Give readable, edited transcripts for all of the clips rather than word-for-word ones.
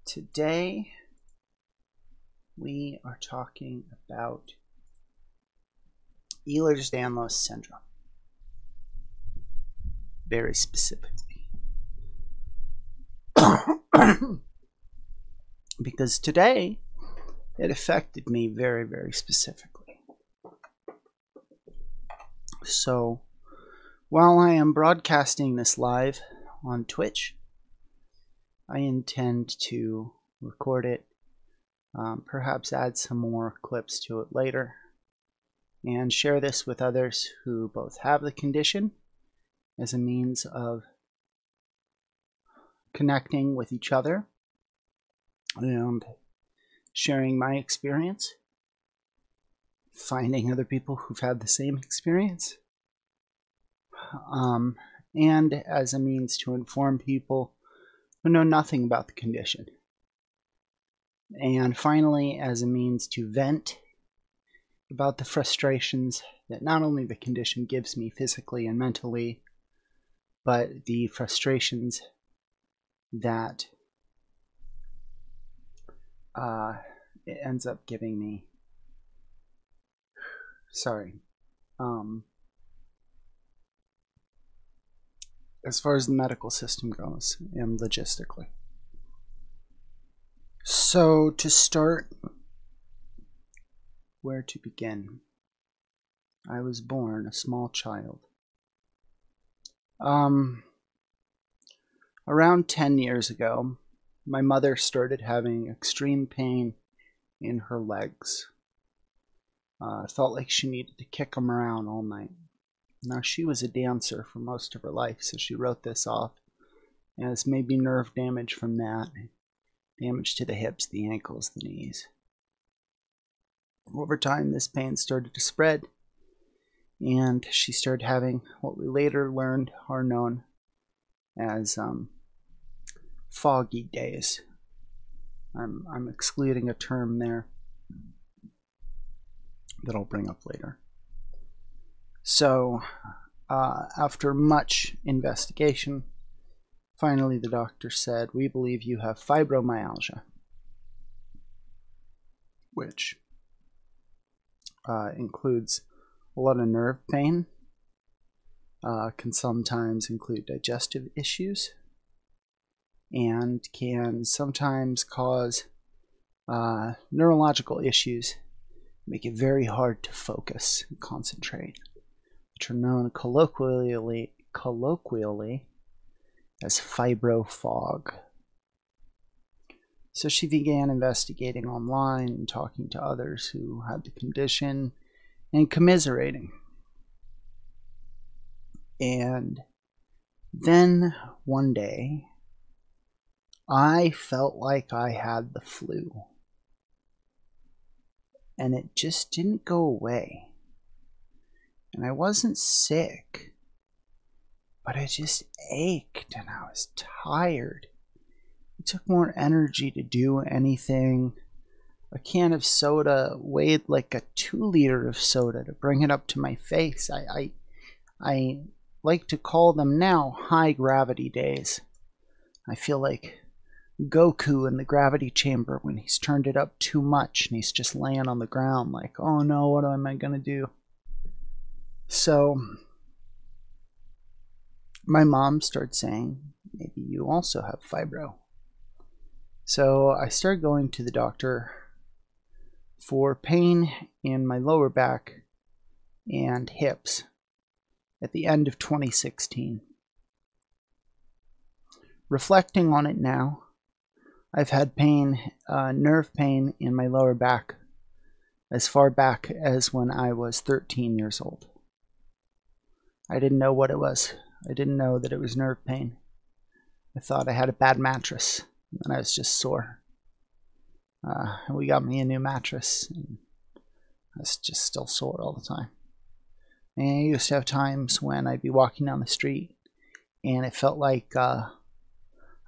Today we are talking about Ehlers Danlos syndrome, very specifically. Because today it affected me very, very specifically. So while I am broadcasting this live on Twitch, I intend to record it, perhaps add some more clips to it later, and share this with others who both have the condition as a means of connecting with each other and sharing my experience, finding other people who've had the same experience, and as a means to inform people who know nothing about the condition. And finally, as a means to vent about the frustrations that not only the condition gives me physically and mentally, but the frustrations that it ends up giving me. As far as the medical system goes and logistically. So to start, where to begin? I was born a small child. Around 10 years ago, my mother started having extreme pain in her legs. It felt like she needed to kick them around all night. Now, she was a dancer for most of her life, so she wrote this off as maybe nerve damage from that, damage to the hips, the ankles, the knees. Over time, this pain started to spread, and she started having what we later learned are known as foggy days. I'm excluding a term there that I'll bring up later. So, after much investigation, finally the doctor said, "We believe you have fibromyalgia," which includes a lot of nerve pain, can sometimes include digestive issues, and can sometimes cause neurological issues, make it very hard to focus and concentrate, which are known colloquially as fibrofog. So she began investigating online and talking to others who had the condition and commiserating. And then one day, I felt like I had the flu. And it just didn't go away. And I wasn't sick, but I just ached and I was tired. It took more energy to do anything. A can of soda weighed like a 2-liter of soda to bring it up to my face. I like to call them now high gravity days. I feel like Goku in the gravity chamber when he's turned it up too much and he's just laying on the ground like, oh no, what am I gonna do? So my mom started saying, maybe you also have fibro. So I started going to the doctor for pain in my lower back and hips at the end of 2016. Reflecting on it now, I've had pain, nerve pain in my lower back as far back as when I was 13 years old. I didn't know what it was. I didn't know that it was nerve pain. I thought I had a bad mattress, and I was just sore. And we got me a new mattress, and I was just still sore all the time. And I used to have times when I'd be walking down the street, and it felt like I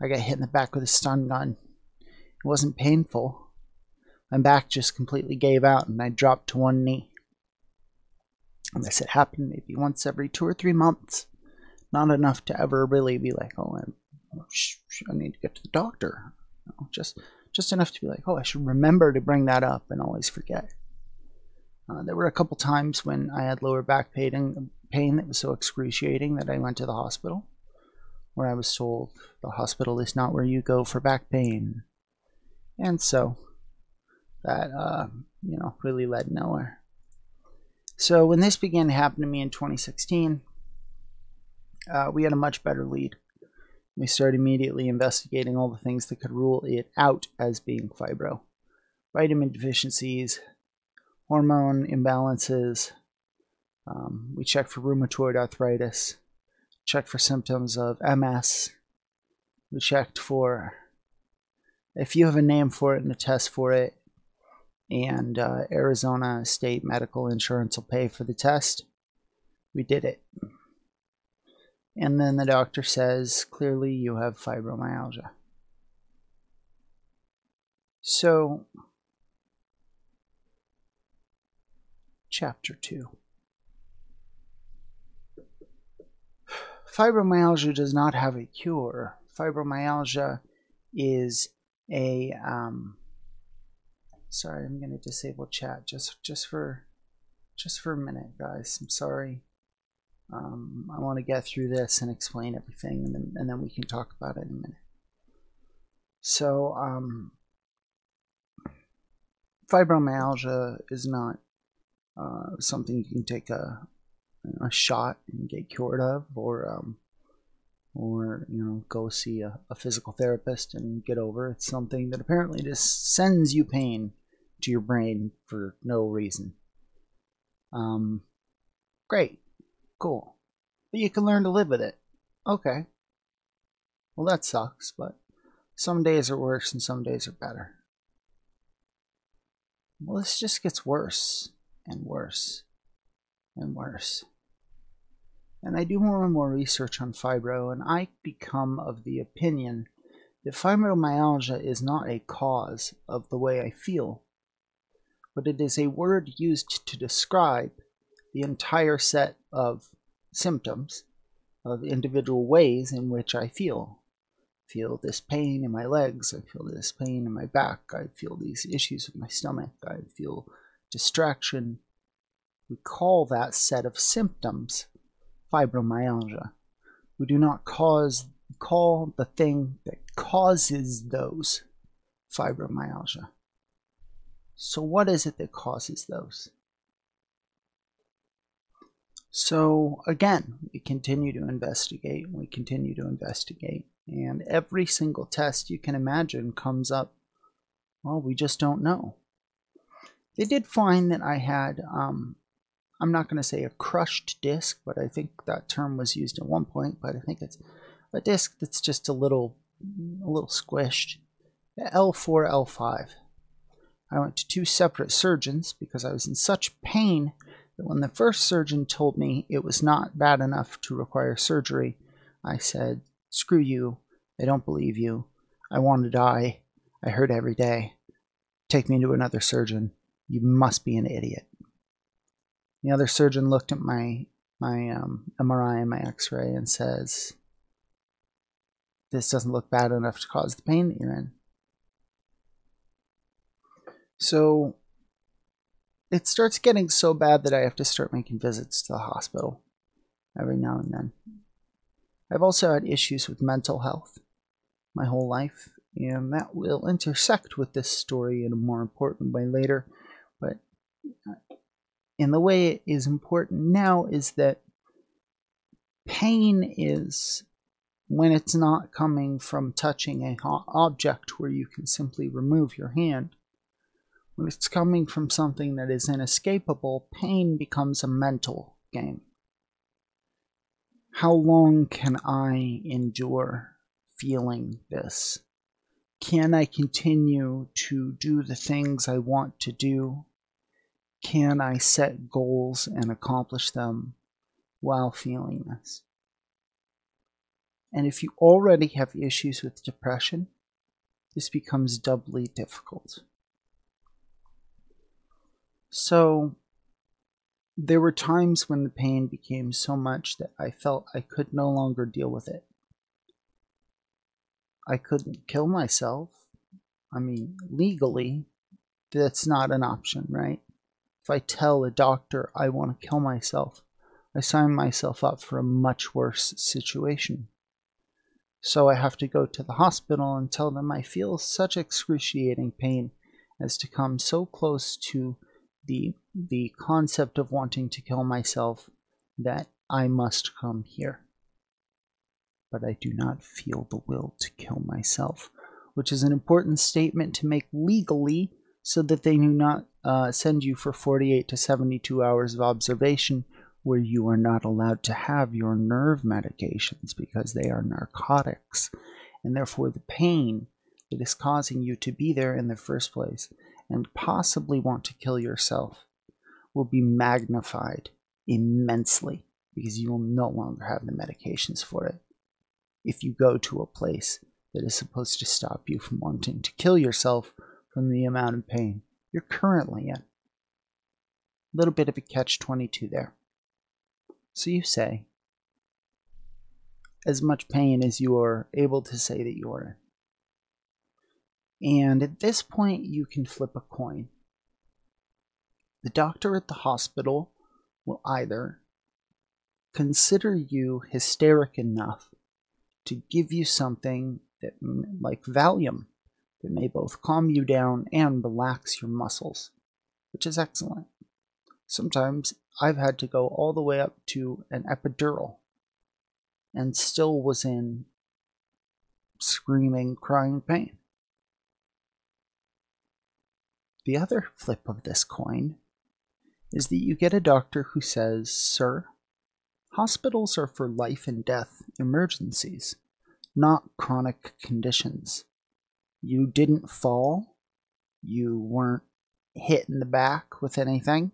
got hit in the back with a stun gun. It wasn't painful. My back just completely gave out, and I dropped to one knee. And this had happened maybe once every 2 or 3 months. Not enough to ever really be like, oh, I need to get to the doctor. just enough to be like, oh, I should remember to bring that up and always forget. There were a couple times when I had lower back pain that was so excruciating that I went to the hospital, where I was told the hospital is not where you go for back pain. And so that, really led nowhere. So when this began to happen to me in 2016, we had a much better lead. We started immediately investigating all the things that could rule it out as being fibro. Vitamin deficiencies, hormone imbalances. We checked for rheumatoid arthritis, checked for symptoms of MS. We checked for, if you have a name for it and a test for it, and Arizona State Medical Insurance will pay for the test, we did it. And then the doctor says, clearly you have fibromyalgia. So, Chapter 2. Fibromyalgia does not have a cure. Fibromyalgia is a... sorry, I'm going to disable chat just for a minute, guys. I'm sorry. I want to get through this and explain everything, and then we can talk about it in a minute. So, fibromyalgia is not something you can take a shot and get cured of, or go see a physical therapist and get over. It's something that apparently just sends you pain to your brain for no reason. Great. Cool. But you can learn to live with it. Okay. Well, that sucks, but some days are worse and some days are better. Well, this just gets worse and worse and worse. And I do more and more research on fibro, and I become of the opinion that fibromyalgia is not a cause of the way I feel, but it is a word used to describe the entire set of symptoms of individual ways in which I feel. I feel this pain in my legs, I feel this pain in my back, I feel these issues with my stomach, I feel distraction. We call that set of symptoms fibromyalgia. We do not call the thing that causes those fibromyalgia. So what is it that causes those? So again, we continue to investigate, and every single test you can imagine comes up, well, we just don't know. They did find that I had, I'm not going to say a crushed disc, but I think that term was used at one point, but I think it's a disc that's just a little squished. L4, L5. I went to 2 separate surgeons because I was in such pain that when the first surgeon told me it was not bad enough to require surgery, I said, screw you, I don't believe you, I want to die, I hurt every day, take me to another surgeon, you must be an idiot. The other surgeon looked at my MRI and my x-ray and says, this doesn't look bad enough to cause the pain that you're in. So it starts getting so bad that I have to start making visits to the hospital every now and then. I've also had issues with mental health my whole life, and that will intersect with this story in a more important way later. But in the way it is important now is that pain is when it's not coming from touching an object where you can simply remove your hand. When it's coming from something that is inescapable, pain becomes a mental game. How long can I endure feeling this? Can I continue to do the things I want to do? Can I set goals and accomplish them while feeling this? And if you already have issues with depression, this becomes doubly difficult. So there were times when the pain became so much that I felt I could no longer deal with it. I couldn't kill myself. I mean, legally, that's not an option, right? If I tell a doctor I want to kill myself, I sign myself up for a much worse situation. So I have to go to the hospital and tell them I feel such excruciating pain as to come so close to the concept of wanting to kill myself that I must come here. But I do not feel the will to kill myself, which is an important statement to make legally so that they do not send you for 48 to 72 hours of observation where you are not allowed to have your nerve medications because they are narcotics, and therefore the pain that is causing you to be there in the first place and possibly want to kill yourself will be magnified immensely because you will no longer have the medications for it. If you go to a place that is supposed to stop you from wanting to kill yourself from the amount of pain you're currently in. A little bit of a catch-22 there. So you say, as much pain as you are able to say that you are in. And at this point, you can flip a coin. The doctor at the hospital will either consider you hysteric enough to give you something that, like Valium, that may both calm you down and relax your muscles, which is excellent. Sometimes I've had to go all the way up to an epidural and still was in screaming, crying pain. The other flip of this coin is that you get a doctor who says, "Sir, hospitals are for life and death emergencies, not chronic conditions. You didn't fall. You weren't hit in the back with anything.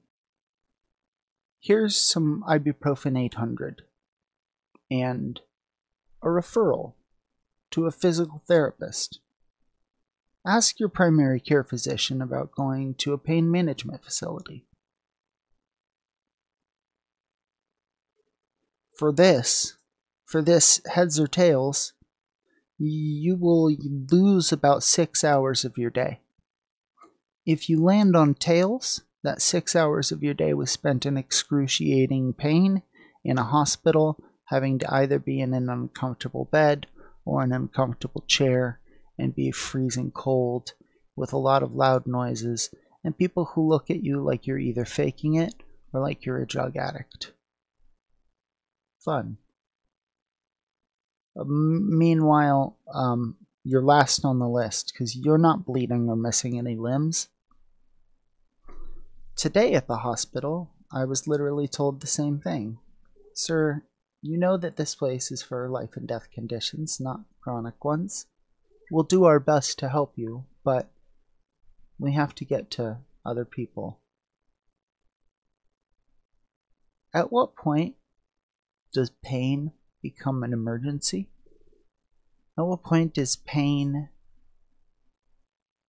Here's some ibuprofen 800 and a referral to a physical therapist. Ask your primary care physician about going to a pain management facility." For this heads or tails, you will lose about 6 hours of your day. If you land on tails, that 6 hours of your day was spent in excruciating pain in a hospital, having to either be in an uncomfortable bed or an uncomfortable chair and be freezing cold with a lot of loud noises and people who look at you like you're either faking it or like you're a drug addict. Fun. Meanwhile, you're last on the list because you're not bleeding or missing any limbs. Today at the hospital, I was literally told the same thing. "Sir, you know that this place is for life and death conditions, not chronic ones. We'll do our best to help you, but we have to get to other people." At what point does pain become an emergency? At what point is pain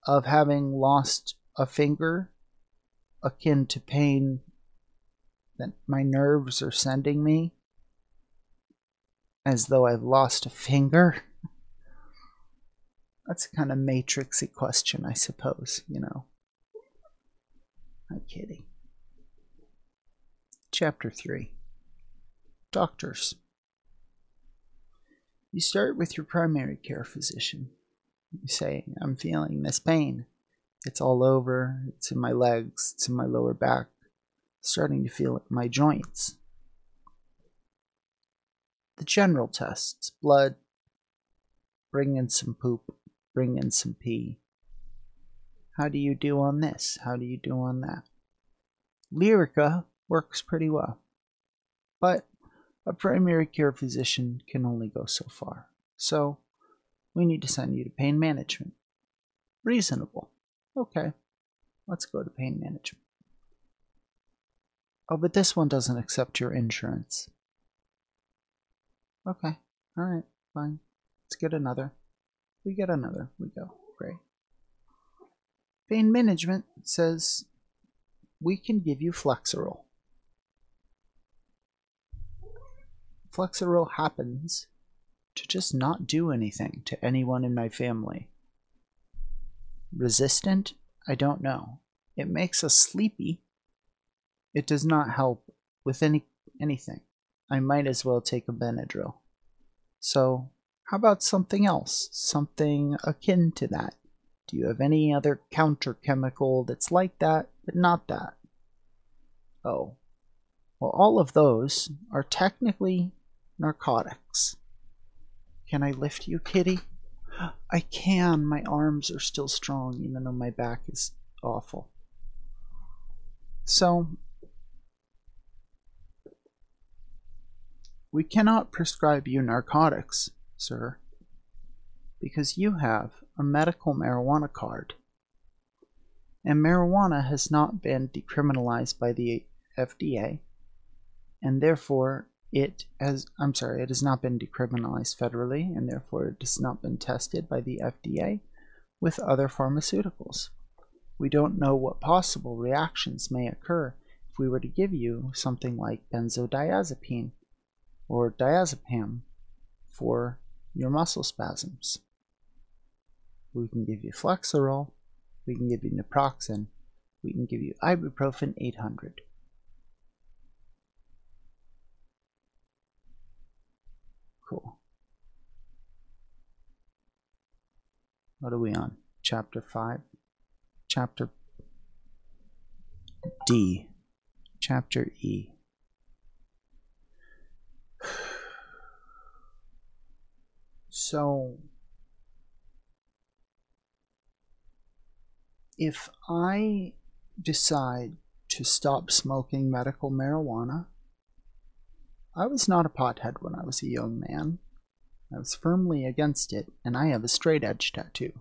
of having lost a finger akin to pain that my nerves are sending me as though I've lost a finger? That's a kind of matrixy question, I suppose, you know. I'm kidding. Chapter 3. Doctors. You start with your primary care physician. You say, "I'm feeling this pain. It's all over. It's in my legs. It's in my lower back. Starting to feel it in my joints." The general tests: blood, bring in some poop, bring in some pee. How do you do on this? How do you do on that? Lyrica works pretty well, but a primary care physician can only go so far. So we need to send you to pain management. Reasonable. Okay, let's go to pain management. "Oh, but this one doesn't accept your insurance." "Okay, all right, fine. Let's get another." We get another. We go. Great. Pain management says, "We can give you Flexeril." Flexeril happens to just not do anything to anyone in my family. resistant? I don't know. It makes us sleepy. It does not help with anything. I might as well take a Benadryl. So, how about something else? Something akin to that? Do you have any other counter chemical that's like that, but not that? Oh. Well, all of those are technically narcotics. Can I lift you, kitty? I can. My arms are still strong, even though my back is awful. So, we cannot prescribe you narcotics, sir, because you have a medical marijuana card. And marijuana has not been decriminalized by the FDA, and therefore it has not been decriminalized federally, and therefore it has not been tested by the FDA with other pharmaceuticals. We don't know what possible reactions may occur if we were to give you something like benzodiazepine or diazepam for your muscle spasms. We can give you Flexeril, we can give you naproxen, we can give you ibuprofen 800. Cool. What are we on? Chapter 5? Chapter D. Chapter E. So, if I decide to stop smoking medical marijuana, I was not a pothead when I was a young man. I was firmly against it, and I have a straight edge tattoo.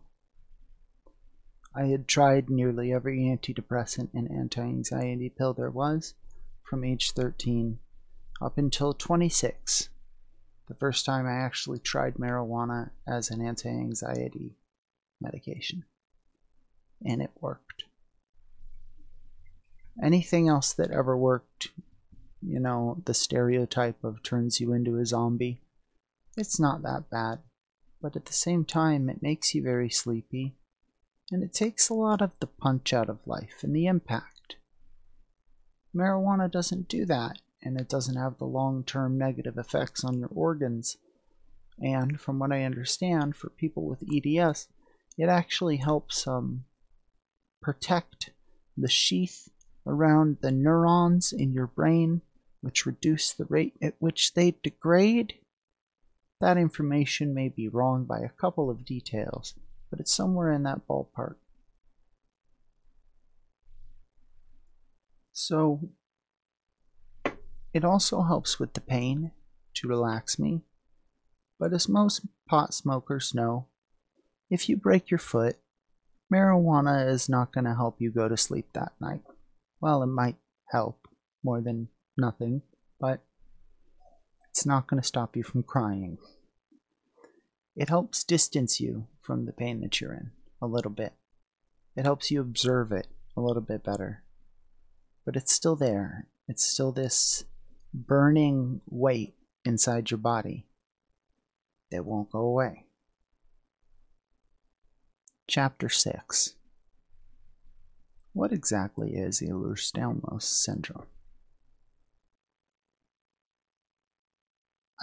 I had tried nearly every antidepressant and anti-anxiety pill there was from age 13 up until 26. The first time I actually tried marijuana as an anti-anxiety medication. And it worked. Anything else that ever worked, you know, the stereotype of turns you into a zombie, it's not that bad. But at the same time, it makes you very sleepy. And it takes a lot of the punch out of life and the impact. Marijuana doesn't do that, and it doesn't have the long-term negative effects on your organs. And from what I understand, for people with EDS, it actually helps protect the sheath around the neurons in your brain, which reduce the rate at which they degrade. That information may be wrong by a couple of details, but it's somewhere in that ballpark. So, it also helps with the pain to relax me, but as most pot smokers know, if you break your foot, marijuana is not going to help you go to sleep that night. Well, it might help more than nothing, but it's not going to stop you from crying. It helps distance you from the pain that you're in a little bit. It helps you observe it a little bit better. But it's still there. It's still this burning weight inside your body that won't go away. Chapter 6. What exactly is Ehlers Danlos syndrome?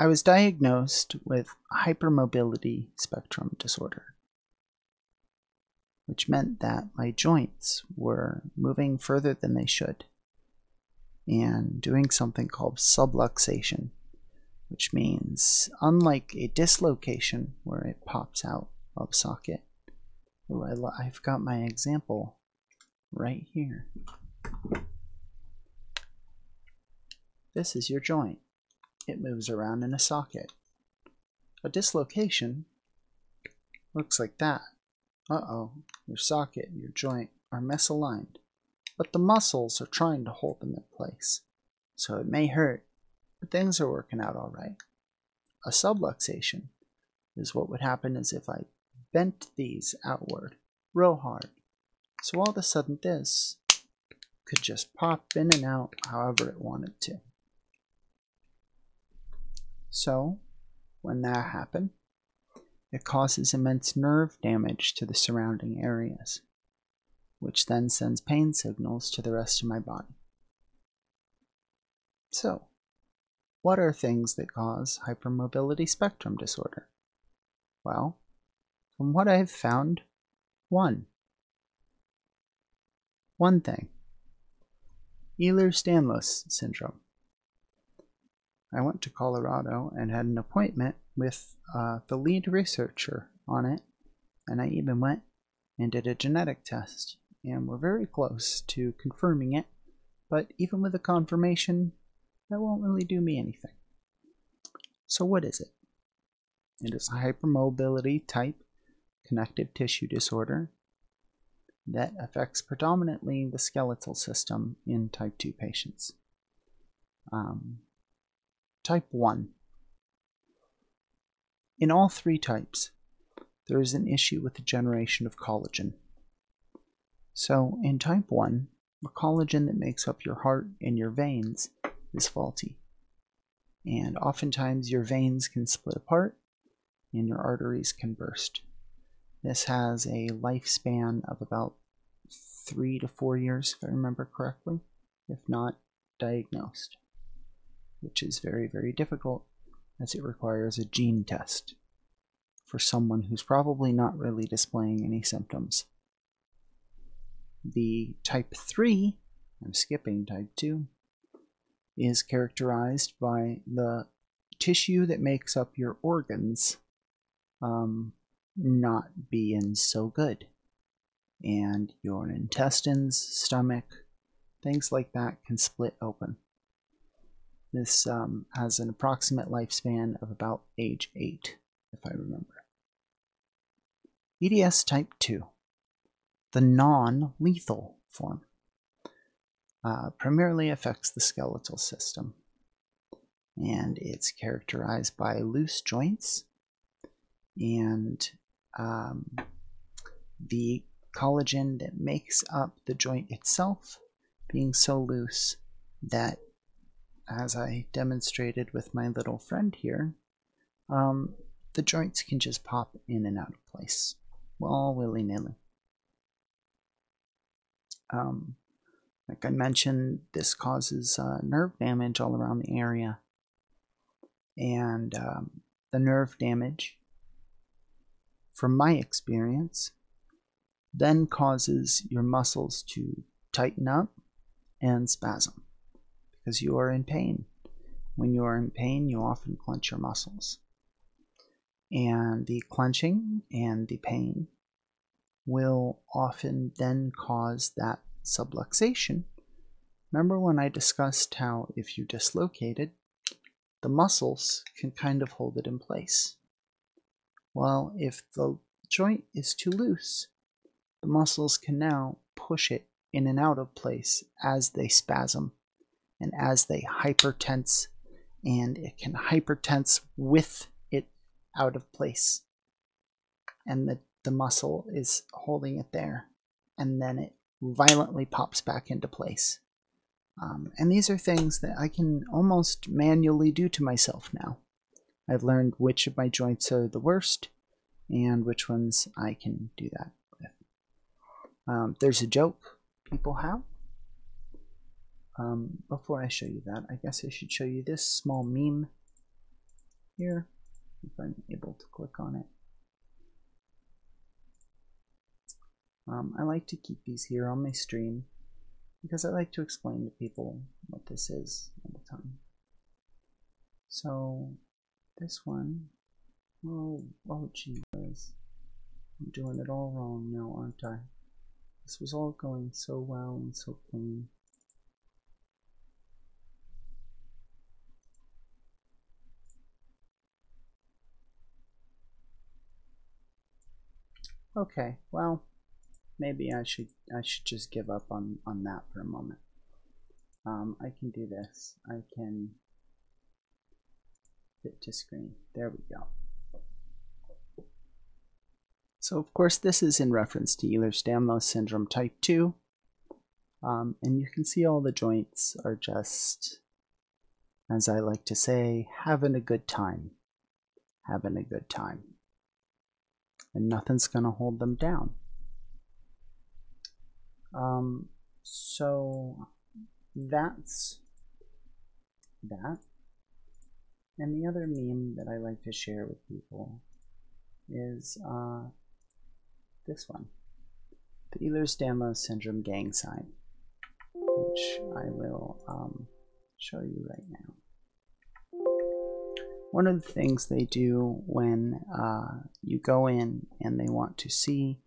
I was diagnosed with hypermobility spectrum disorder, which meant that my joints were moving further than they should and doing something called subluxation, which means, unlike a dislocation where it pops out of socket, I've got my example right here. This is your joint. It moves around in a socket. A dislocation looks like that. Uh-oh, your socket and your joint are misaligned, but the muscles are trying to hold them in place. So it may hurt, but things are working out all right. A subluxation is what would happen is if I bent these outward real hard. So all of a sudden this could just pop in and out however it wanted to. So, when that happens, it causes immense nerve damage to the surrounding areas, which then sends pain signals to the rest of my body. So, what are things that cause hypermobility spectrum disorder? Well, from what I've found, one thing. Ehlers Danlos syndrome. I went to Colorado and had an appointment with the lead researcher on it, and I even went and did a genetic test, and we're very close to confirming it, but even with a confirmation, that won't really do me anything. So what is it? It is a hypermobility type connective tissue disorder that affects predominantly the skeletal system in type 2 patients. Type 1. In all three types, there is an issue with the generation of collagen. So in type 1, the collagen that makes up your heart and your veins is faulty. And oftentimes your veins can split apart and your arteries can burst. This has a lifespan of about 3 to 4 years, if I remember correctly, if not diagnosed, which is very, very difficult as it requires a gene test for someone who's probably not really displaying any symptoms. The type 3, I'm skipping type 2, is characterized by the tissue that makes up your organs not being so good. And your intestines, stomach, things like that can split open. This has an approximate lifespan of about age 8, if I remember. EDS type 2, the non-lethal form, primarily affects the skeletal system, and it's characterized by loose joints and the collagen that makes up the joint itself being so loose that, as I demonstrated with my little friend here, the joints can just pop in and out of place, all willy-nilly. Like I mentioned, this causes nerve damage all around the area, and the nerve damage, from my experience, then causes your muscles to tighten up and spasm because you are in pain. When you are in pain, you often clench your muscles. And the clenching and the pain will often then cause that subluxation. Remember when I discussed how if you dislocate it, the muscles can kind of hold it in place? Well, if the joint is too loose, the muscles can now push it in and out of place as they spasm and as they hypertense, and it can hypertense with it out of place. And the muscle is holding it there, and then it violently pops back into place. And these are things that I can almost manually do to myself now. I've learned which of my joints are the worst and which ones I can do that with. There's a joke people have. Before I show you that, I guess I should show you this small meme here, if I'm able to click on it. I like to keep these here on my stream because I like to explain to people what this is all the time. So this one, oh gee whiz, I'm doing it all wrong now, aren't I? This was all going so well and so clean. Okay, well, maybe I should just give up on that for a moment. I can do this. I can fit to screen. There we go. So of course this is in reference to Ehlers Danlos syndrome type 2. And you can see all the joints are just, as I like to say, having a good time. Having a good time. And nothing's going to hold them down. So that's that. And the other meme that I like to share with people is this one, the Ehlers Danlos syndrome gang sign, which I will show you right now. One of the things they do when you go in and they want to see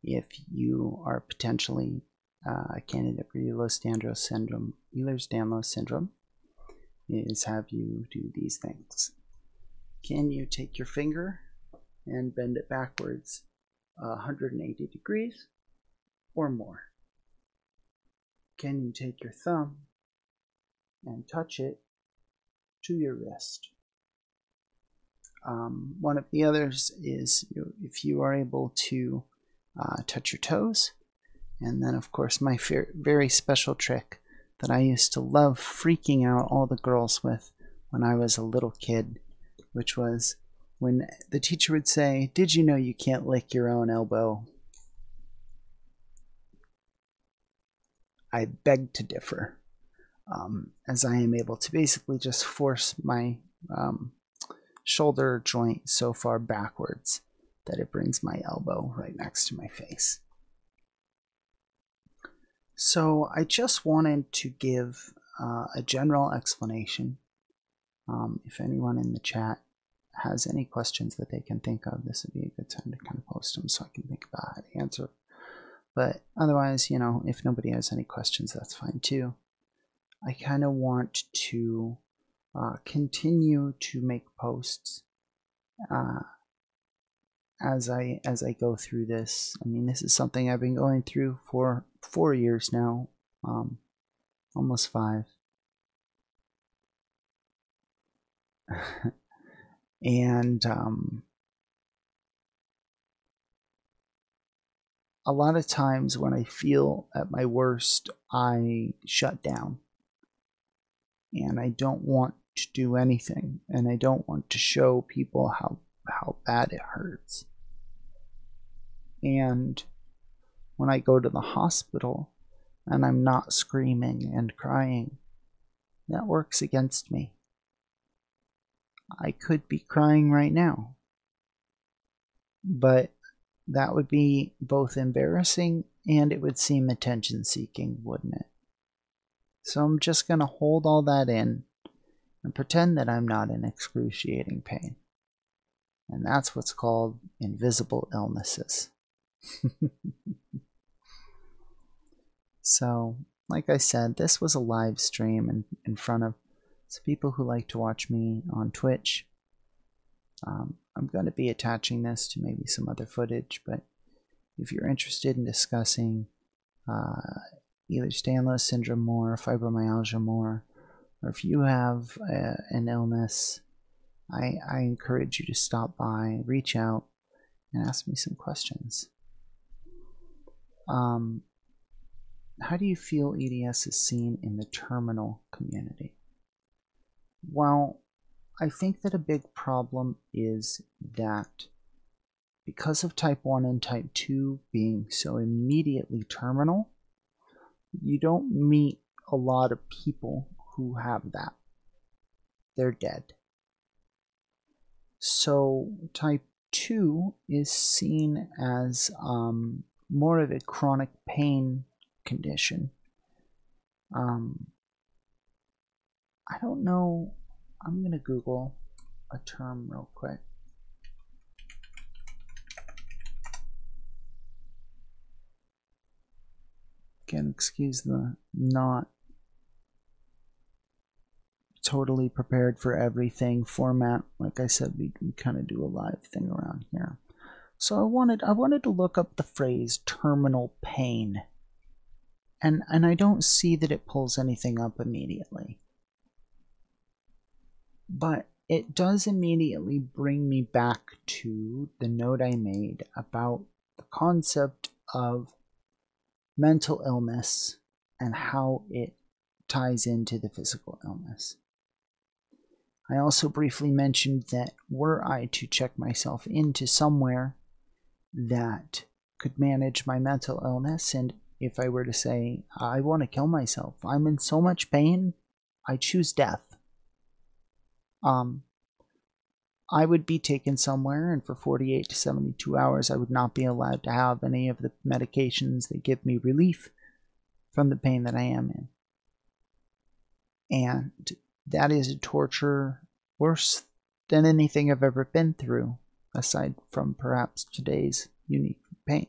if you are potentially a candidate for Ehlers Danlos syndrome is have you do these things. Can you take your finger and bend it backwards 180 degrees or more? Can you take your thumb and touch it to your wrist? One of the others is if you are able to touch your toes. And then, of course, my very special trick that I used to love freaking out all the girls with when I was a little kid, which was when the teacher would say, "Did you know you can't lick your own elbow?" I beg to differ, as I am able to basically just force my shoulder joint so far backwards that it brings my elbow right next to my face. So I just wanted to give a general explanation. If anyone in the chat has any questions that they can think of, this would be a good time to kind of post them so I can think about how to answer. But otherwise, you know, if nobody has any questions, that's fine too. I kind of want to continue to make posts as I go through this. I mean, this is something I've been going through for 4 years now, almost 5. And a lot of times when I feel at my worst, I shut down. And I don't want to do anything. And I don't want to show people how bad it hurts. And when I go to the hospital and I'm not screaming and crying, that works against me. I could be crying right now, but that would be both embarrassing and it would seem attention-seeking, wouldn't it? So I'm just going to hold all that in and pretend that I'm not in excruciating pain. And that's what's called invisible illnesses. So, like I said, this was a live stream in front of some people who like to watch me on Twitch. I'm going to be attaching this to maybe some other footage, but if you're interested in discussing Ehlers Danlos syndrome more, fibromyalgia more, or if you have an illness, I encourage you to stop by, reach out, and ask me some questions. How do you feel EDS is seen in the terminal community? Well, I think that a big problem is that because of type 1 and type 2 being so immediately terminal, you don't meet a lot of people who have that. They're dead. So type 2 is seen as more of a chronic pain condition. I don't know. I'm going to Google a term real quick. Again, excuse the not totally prepared for everything format. Like I said, we kind of do a live thing around here. So I wanted to look up the phrase terminal pain. And I don't see that it pulls anything up immediately. But it does immediately bring me back to the note I made about the concept of mental illness and how it ties into the physical illness. I also briefly mentioned that were I to check myself into somewhere that could manage my mental illness and if I were to say, I want to kill myself, I'm in so much pain, I choose death. I would be taken somewhere, and for 48 to 72 hours, I would not be allowed to have any of the medications that give me relief from the pain that I am in. And that is a torture worse than anything I've ever been through, aside from perhaps today's unique pain.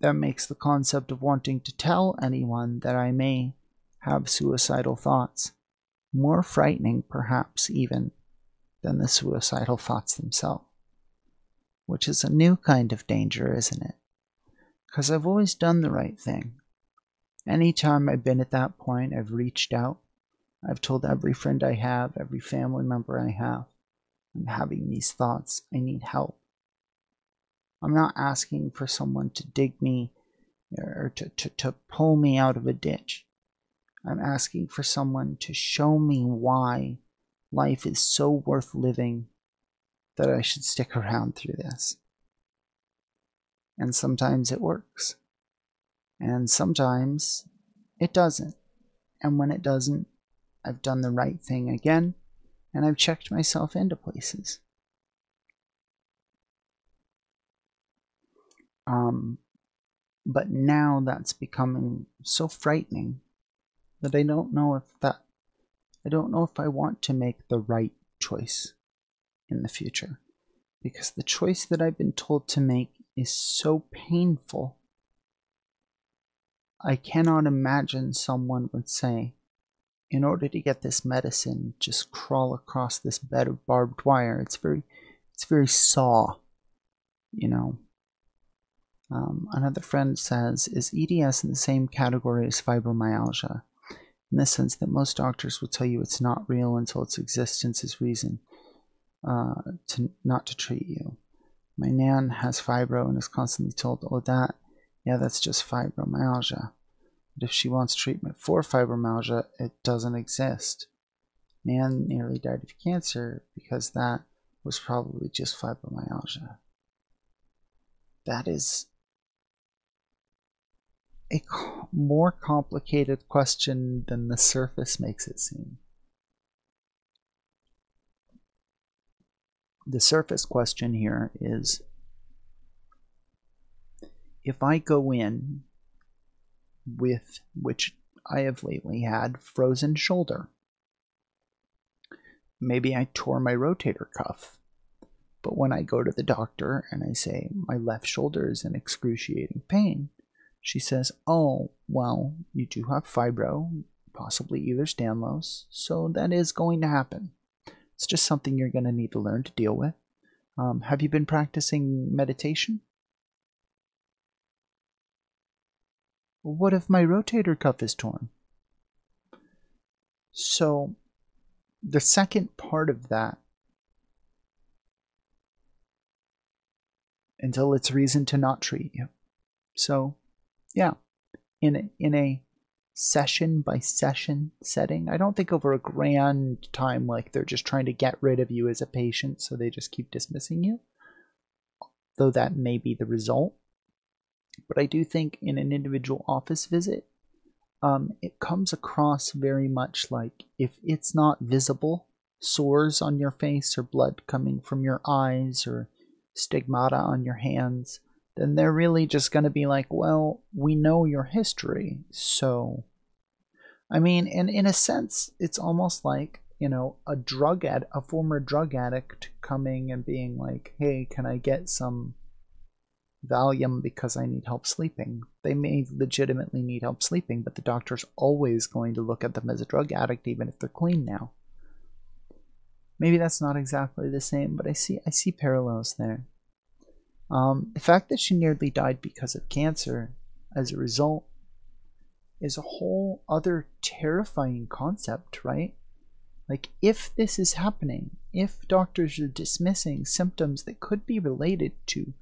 That makes the concept of wanting to tell anyone that I may have suicidal thoughts more frightening, perhaps even, than the suicidal thoughts themselves. Which is a new kind of danger, isn't it? Because I've always done the right thing. Anytime I've been at that point, I've reached out. I've told every friend I have, every family member I have, I'm having these thoughts. I need help. I'm not asking for someone to dig me or to pull me out of a ditch. I'm asking for someone to show me why life is so worth living that I should stick around through this. And sometimes it works. And sometimes it doesn't. And when it doesn't, I've done the right thing again, and I've checked myself into places. But now that's becoming so frightening that I don't know if I want to make the right choice in the future, because the choice that I've been told to make is so painful. I cannot imagine someone would say, in order to get this medicine, just crawl across this bed of barbed wire. It's very Saw, you know. Another friend says, is EDS in the same category as fibromyalgia? In the sense that most doctors will tell you it's not real until its existence is reason not to treat you. My nan has fibro and is constantly told, oh, that's just fibromyalgia. But if she wants treatment for fibromyalgia, it doesn't exist. Nan nearly died of cancer because that was probably just fibromyalgia. That is a more complicated question than the surface makes it seem. The surface question here is, if I go in with, which I have lately had, frozen shoulder, maybe I tore my rotator cuff, but when I go to the doctor and I say my left shoulder is in excruciating pain, she says, oh, well, you do have fibro, possibly Ehlers Danlos, so that is going to happen. It's just something you're going to need to learn to deal with. Have you been practicing meditation? Well, what if my rotator cuff is torn? So the second part of that, until it's reason to not treat you. So yeah, in a session by session setting, I don't think over a grand time like they're just trying to get rid of you as a patient, so they just keep dismissing you, though that may be the result. But I do think in an individual office visit, it comes across very much like, if it's not visible, sores on your face or blood coming from your eyes or stigmata on your hands, then they're really just going to be like, well, we know your history, so... I mean, and in a sense, it's almost like, you know, a former drug addict coming and being like, hey, can I get some Valium because I need help sleeping? They may legitimately need help sleeping, but the doctor's always going to look at them as a drug addict, even if they're clean now. Maybe that's not exactly the same, but I see parallels there. The fact that she nearly died because of cancer as a result is a whole other terrifying concept, right? Like, if this is happening, if doctors are dismissing symptoms that could be related to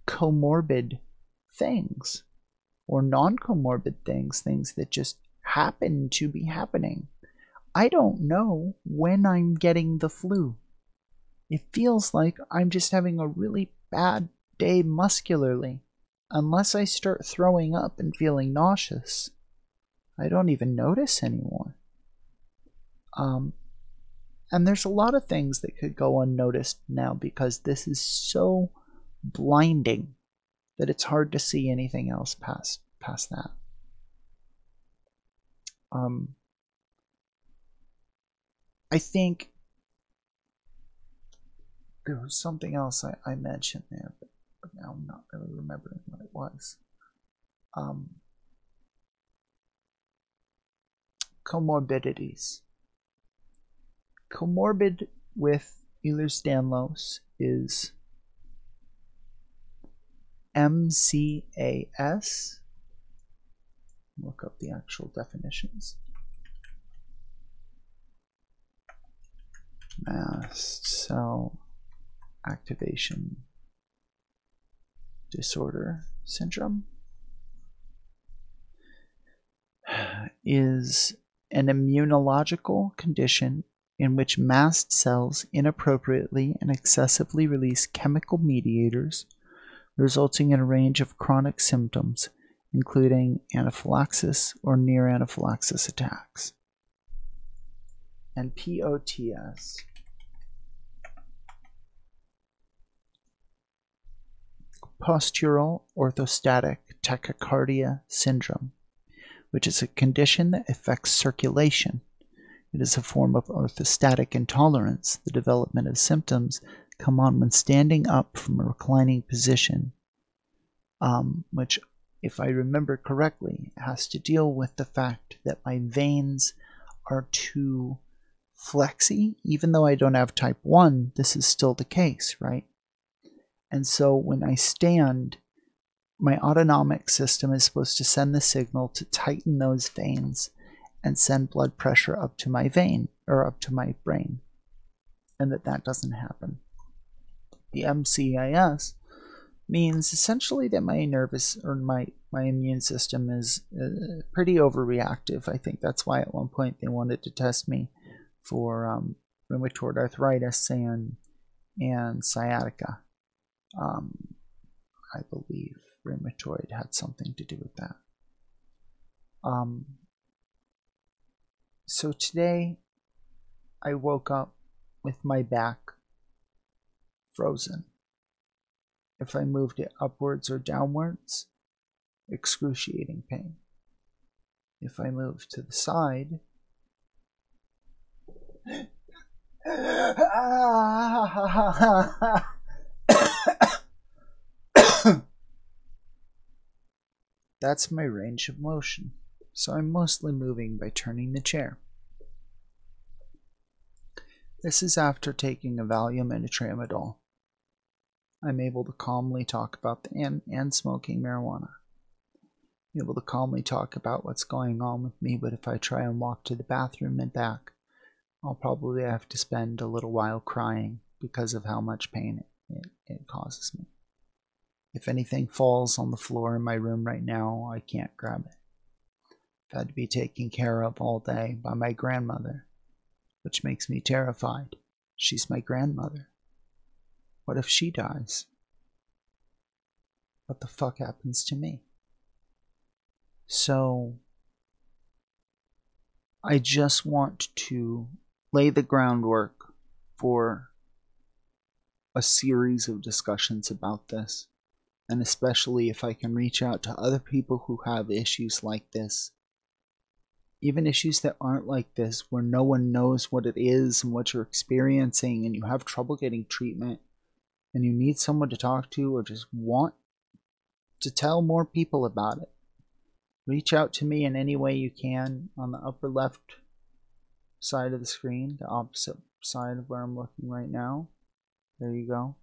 comorbid things or non-comorbid things that just happen to be happening, I don't know when I'm getting the flu. It feels like I'm just having a really bad day muscularly, unless I start throwing up and feeling nauseous, I don't even notice anymore. And there's a lot of things that could go unnoticed now because this is so blinding that it's hard to see anything else past that. I think there was something else I mentioned there, but now I'm not really remembering what it was. Comorbidities. Comorbid with Ehlers Danlos is MCAS. Look up the actual definitions. Mast cell activation disorder syndrome is an immunological condition in which mast cells inappropriately and excessively release chemical mediators, resulting in a range of chronic symptoms, including anaphylaxis or near anaphylaxis attacks. And POTS, postural orthostatic tachycardia syndrome, which is a condition that affects circulation. It is a form of orthostatic intolerance. The development of symptoms come on when standing up from a reclining position, which, if I remember correctly, has to deal with the fact that my veins are too flexy. Even though I don't have type 1, this is still the case, right? And so when I stand, my autonomic system is supposed to send the signal to tighten those veins and send blood pressure up to my vein or up to my brain, and that doesn't happen. The MCIS means essentially that my nervous or my immune system is pretty overreactive. I think that's why at one point they wanted to test me for rheumatoid arthritis and sciatica. I believe rheumatoid had something to do with that. So today I woke up with my back frozen. If I moved it upwards or downwards, excruciating pain. If I moved to the side, that's my range of motion. So I'm mostly moving by turning the chair. This is after taking a Valium and a tramadol. I'm able to calmly talk about and smoking marijuana. I'm able to calmly talk about what's going on with me, but if I try and walk to the bathroom and back, I'll probably have to spend a little while crying because of how much pain it causes me. If anything falls on the floor in my room right now, I can't grab it. I've had to be taken care of all day by my grandmother, which makes me terrified. She's my grandmother. What if she dies? What the fuck happens to me? So, I just want to lay the groundwork for a series of discussions about this, and especially if I can reach out to other people who have issues like this, even issues that aren't like this, where no one knows what it is and what you're experiencing, and you have trouble getting treatment, and you need someone to talk to or just want to tell more people about it. Reach out to me in any way you can on the upper left side of the screen, the opposite side of where I'm looking right now. There you go.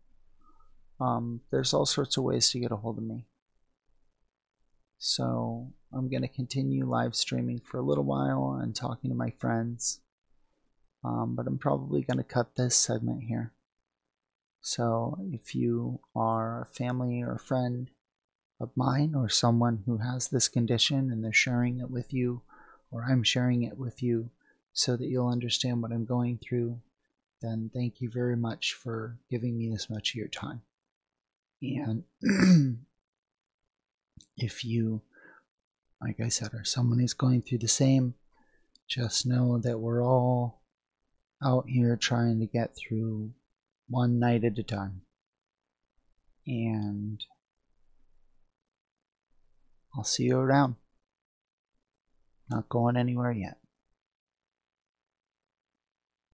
There's all sorts of ways to get a hold of me. So I'm going to continue live streaming for a little while and talking to my friends. But I'm probably going to cut this segment here. So if you are a family or a friend of mine or someone who has this condition and they're sharing it with you, or I'm sharing it with you so that you'll understand what I'm going through, then thank you very much for giving me this much of your time. And If you, like I said, or someone is going through the same, just know that we're all out here trying to get through one night at a time. And I'll see you around. Not going anywhere yet.